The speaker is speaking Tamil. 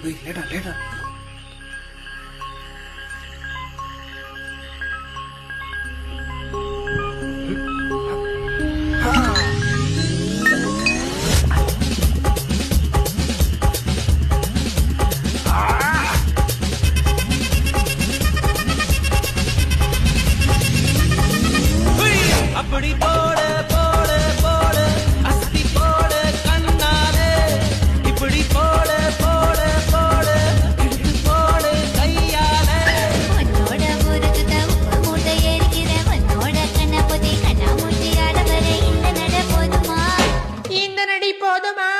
லேடா லேடா. அப்படி போட போட போட அஸ்தி போட கண்ணாலே இப்படி போட போட போட இழுத்து போட கையாலே உன்னோட ஊருக்கு உப்பு மூட்டை ஏறிக்கிற உன்னோட கண்ண பொதி கண்ணா மூட்டி ஆட வர இந்த நட போதுமா இந்த நடி போதுமா?